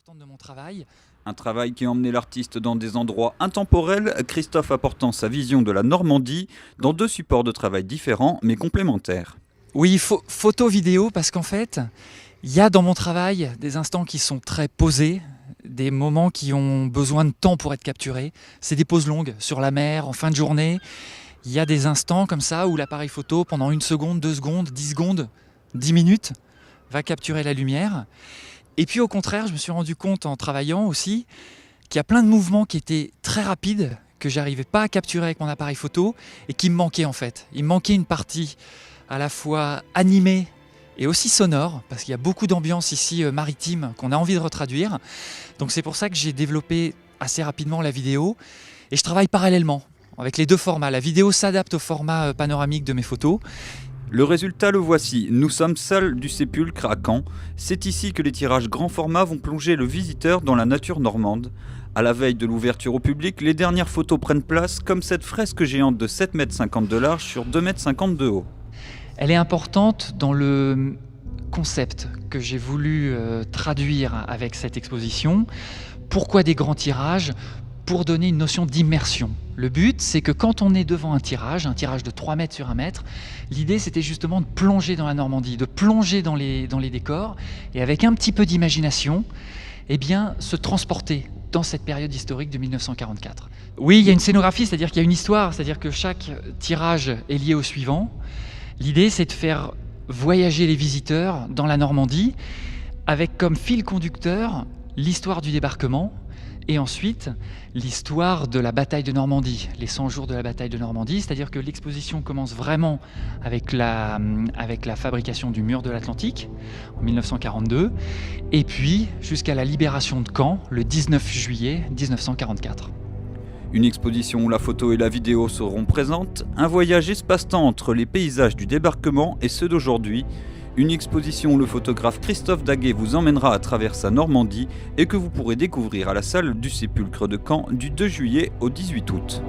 importante de mon travail. Un travail qui a emmené l'artiste dans des endroits intemporels, Christophe apportant sa vision de la Normandie dans deux supports de travail différents mais complémentaires. Oui, photo, vidéo, parce qu'en fait, il y a dans mon travail des instants qui sont très posés, des moments qui ont besoin de temps pour être capturés. C'est des pauses longues sur la mer, en fin de journée. Il y a des instants comme ça où l'appareil photo, pendant 1 seconde, 2 secondes, 10 secondes, 10 minutes, va capturer la lumière. Et puis au contraire, je me suis rendu compte en travaillant aussi qu'il y a plein de mouvements qui étaient très rapides, que j'arrivais pas à capturer avec mon appareil photo et qui me manquaient en fait. Il me manquait une partie à la fois animée et aussi sonore, parce qu'il y a beaucoup d'ambiance ici maritime qu'on a envie de retraduire. Donc c'est pour ça que j'ai développé assez rapidement la vidéo et je travaille parallèlement avec les deux formats. La vidéo s'adapte au format panoramique de mes photos. Le résultat le voici, nous sommes salle du Sépulcre à Caen. C'est ici que les tirages grand format vont plonger le visiteur dans la nature normande. À la veille de l'ouverture au public, les dernières photos prennent place, comme cette fresque géante de 7,50 m de large sur 2,50 m de haut. Elle est importante dans le concept que j'ai voulu traduire avec cette exposition. Pourquoi des grands tirages ? Pour donner une notion d'immersion. Le but, c'est que quand on est devant un tirage de 3 mètres sur 1 mètre, l'idée c'était justement de plonger dans la Normandie, de plonger dans les décors et avec un petit peu d'imagination, eh bien, se transporter dans cette période historique de 1944. Oui, il y a une scénographie, c'est-à-dire qu'il y a une histoire, c'est-à-dire que chaque tirage est lié au suivant. L'idée, c'est de faire voyager les visiteurs dans la Normandie avec comme fil conducteur l'histoire du débarquement et ensuite l'histoire de la bataille de Normandie, les 100 jours de la bataille de Normandie, c'est-à-dire que l'exposition commence vraiment avec la fabrication du mur de l'Atlantique en 1942 et puis jusqu'à la libération de Caen le 19 juillet 1944. Une exposition où la photo et la vidéo seront présentes, un voyage espace-temps entre les paysages du débarquement et ceux d'aujourd'hui, une exposition où le photographe Christophe Daguet vous emmènera à travers sa Normandie et que vous pourrez découvrir à la salle du Sépulcre de Caen du 2 juillet au 18 août.